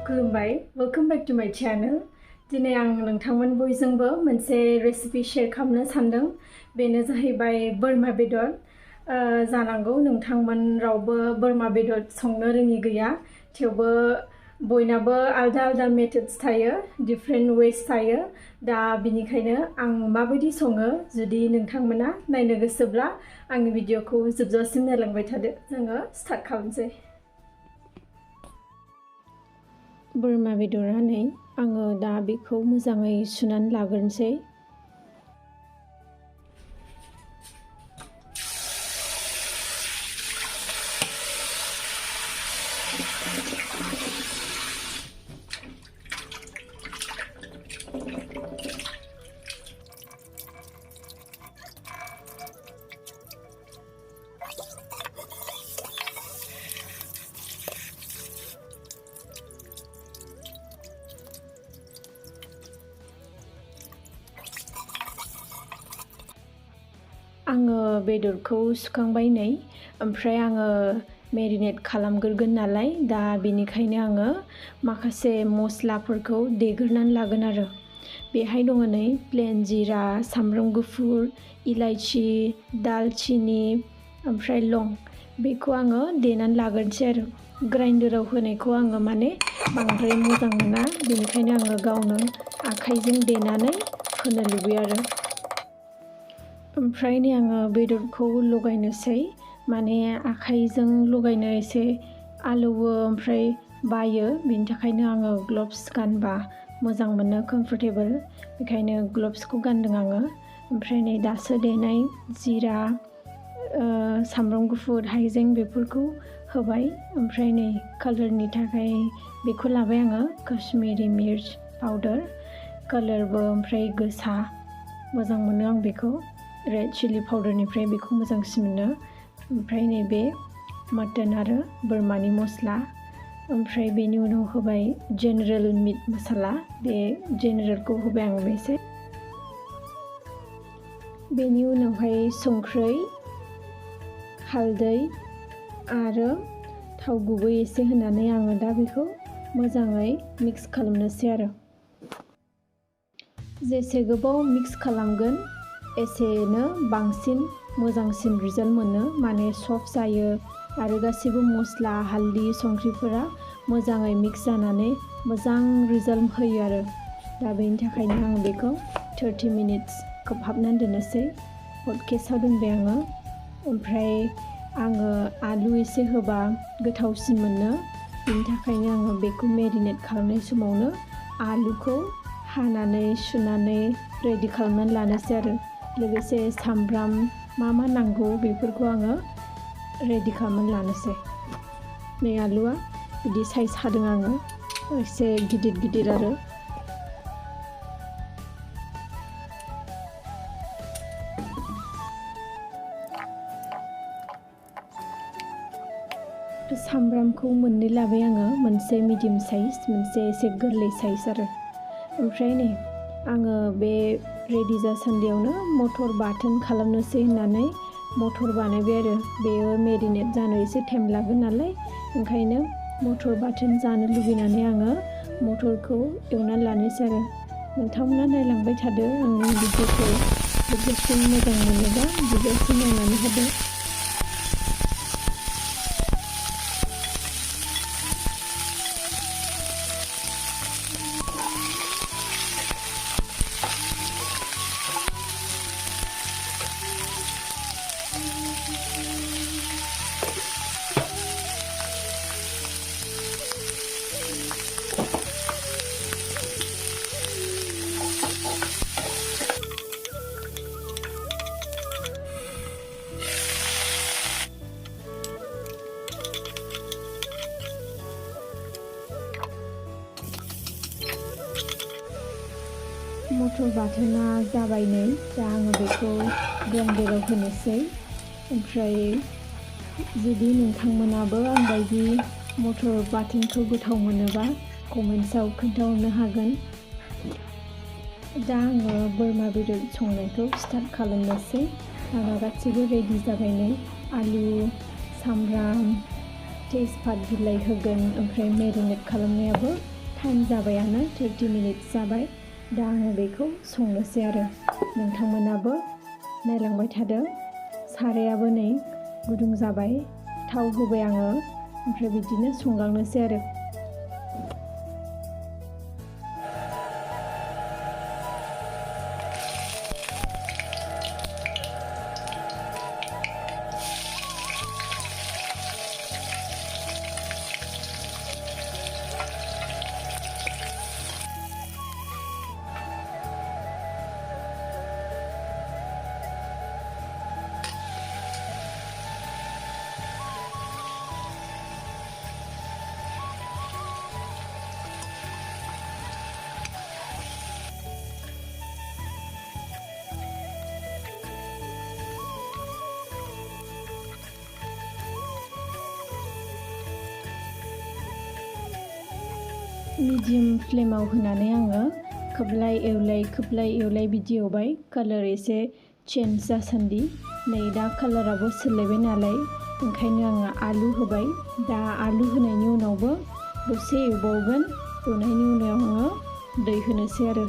kulumbai, welcome back to my channel. दिनै आं नोंथांमोन बयजोंबो मोनसे रेसिपि शेयार खालामनो सानदों। बेनो जाहैबाय बोरमा बेदर। जानांगौ नोंथांमोन रावबो बोरमा बेदर संनो रोङि गैया। थेवबो बयनाबो आलदा आलदा मेथड्स थायो, डिफरेंट वेज थायो। दा बिनिखायनो आं माबायदि सङो जुदि नोंथांमोना नायनो गोसोब्ला आंनि भिडिअखौ जोबजासिम नायलांबाय थादो। जोङो स्टार्ट खालामसै। बोरमा बेदरा नै आङो दा बेखौ मोजाङै सुनानै लाग्रोनोसै। आङो बेदरखौ सुखांबाय नै, ओमफ्राय आङो मेरिनेट खालामग्रोगोन नालाय, दा बेनिखायनो आङो माखासे मस्लाफोरखौ देग्रोनानै लागोन आरो। बेहाय दङ नै प्लेन जिरा, सामब्राम गुफुर, इलाइचि, दालचिनि, ओमफ्राय लं। बेखौ आङो देनानै लाग्रोनोसै आरो। ग्राइन्डाराव होनायखौ आङो माने बांद्राय मोजां मोना, बेनिखायनो आङो गावनो आखाइजों देनानै होनो लुबैयो आरो। ओमफ्राय नै आङो बेदरखौ लगायनोसै, माने आखाइजों लगायनो एसे आलौवो ओमफ्राय बायो, बेनि थाखायनो आङो ग्लभ्स गानबा मोजां मोनो, कम्फर्टेबल। बेखायनो ग्लभ्सखौ गानदों आङो। ओमफ्राय नै दासो देनाय जिरा, सामब्राम गुफुर, हाइजें बेफोरखौ होबाय। ओमफ्राय नै कालारनि थाखाय बेखौ लाबाय आङो, काश्मीरी मिर्च पाउडार कालारबो, ओमफ्राय गोसा मोजां मोनो आं बेखौ। रेड चिली पाउडारनिफ्राय बेखौ मोजांसिन मोनो। ओमफ्राय नैबे मटन आरो बोरमानि मस्ला, ओमफ्राय बेनि उनाव होबाय जेनेरेल मिट मसाला, बे जेनेरेलखौ होबाय आं एसे। बेनि उनावहाय संख्रै, हालदै आरो थाव गुबै एसे होनानै आङो दा बेखौ मोजाङै मिक्स खालामनोसै आरो। जेसे गोबाव मिक्स खालामगोन एसेनो बांसिन मोजांसिन रिजाल्ट मोनो, माने सफ्ट जायो आरो गासैबो मस्ला, हालदै, संख्रिफोरा मोजाङै मिक्स जानानै मोजां रिजाल्ट होयो आरो। दा बेनि थाखायनो आं बेखौ 30 मिनिट्स खोबहाबनानै दोननोसै। हटकेसआव दोनबाय आङो। ओमफ्राय आङो आलु एसे होबा गोथावसिन मोनो, बेनि थाखायनो आङो बेखौ मेरिनेट खालामनाय समावनो आलुखौ हानानै सुनानै रेडि खालामनानै लानोसै आरो। लोगोसे सामब्राम मा नांगौ बेफोरखौ आङो रेडि खालामनानै लानोसै। नै आलुआ बिदि साइज हादों आङो, एसे गिदिर गिदिर आरो। सामब्रामखौ मोननै लाबाय आङो, मोनसे मिडियाम साइज, मोनसे एसे गोरलै साइज आरो। ओमफ्राय नै आङो बे रेडि जासान्दियावनो मटर बाथोन खालामनोसै होननानै मटर बानायबाय आरो। बेयो मेरिनेट जानो एसे टाइम लागोन नालाय, ओंखायनो मटर बाथोन जानो लुबैनानै आङो मटरखौ एवनानै लानोसै आरो। नोंथांमोना नायलांबाय थादो आंनि भिडिअखौ, जोबजासिम मोजां मोनोबा जोबजासिम नायनानै होदो। मटर बाथोना जाबाय नै, दा आङो बेखौ ग्राइन्डाराव होनोसै। ओमफ्राय जुदि नोंथांमोनाबो आंबायदि मटर बाथोनखौ गोथाव मोनोबा कमेन्ट्सआव खोन्थाहरनो हागोन। दा आङो बोरमा बेदर संनायखौ स्टार्ट खालामनोसै। आंना गासैबो रेडि जाबाय नै, आलु, सामब्राम, तेजपात बिलाइ होगोन, ओमफ्राय मेरिनेट खालामनायाबो टाइम जाबायानो 30 मिनिट्स जाबाय। दा आङो बेखौ संनोसै आरो नोंथांमोनाबो नायलांबाय थादो। सारायाबो नै गुदुं जाबाय, थाव होबाय आङो, ओमफ्राय बिदिनो संलांनोसै आरो। मिडियाम फ्लेमाव होनानै आङो खोबलाय एवलाय बिदि एवबाय, कालार एसे चेन्ज जासान्दि। नै दा कालाराबो सोलायबाय नालाय, ओंखायनो आङो आलु होबाय। दा आलु होनायनि उनावबो दसे एवबावगोन, एवनायनि उनाव आङो दै होनोसै आरो।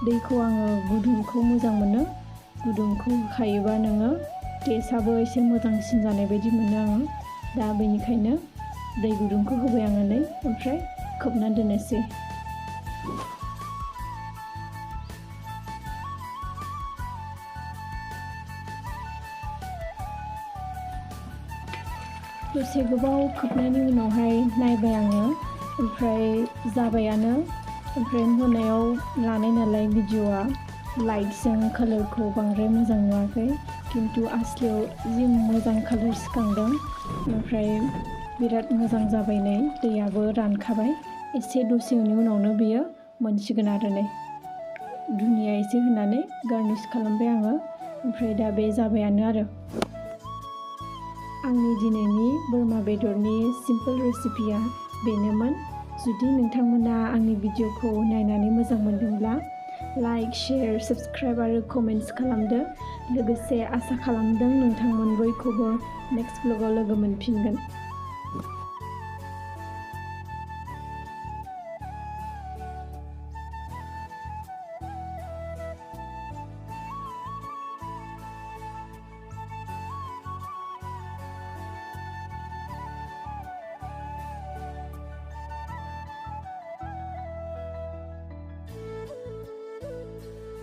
दैखौ आङो गुदुंखौ मोजां मोनो, गुदुंखौ होखायोबा नोङो टेस्टआबो एसे मोजांसिन जानाय बायदि मोनो आङो। दा बेनिखायनो दै गुदुंखौ होबाय आङो नै, ओमफ्राय खोबना दोननोसै। दसे गोबाव खोबनायनि उनावहाय नायबाय आङो, ओमफ्राय जाबायानो। ओमफ्राय मोनायाव लानाय नालाय भिडिअ'आ लाइटजों कालारखौ बांद्राय मोजां नुवाखै, खिन्थु आसलियाव जि मोजां कालार सिखांदों। ओमफ्राय बिराद मोजां जाबाय नै, दैयाबो रानखाबाय। एसे दसेनि उनावनो बेयो मोनसिगोन आरो नै। दुनिया एसे होनानै गार्निश खालामबाय आङो, ओमफ्राय दा बे जाबायानो आरो। आंनि दिनैनि बोरमा बेदरनि सिम्पोल रेसिपिया बेनोमोन। जुदि नोंथांमोना आंनि भिडिअ'खौ नायनानै मोजां मोनदोंब्ला लाइक, शेयार, साबस्क्राइब आरो कमेन्ट्स खालामदो। लोगोसे आसा खालामदों नोंथांमोन बयखौबो नेक्स्ट ब्लगाव लोगो मोनफिनगोन।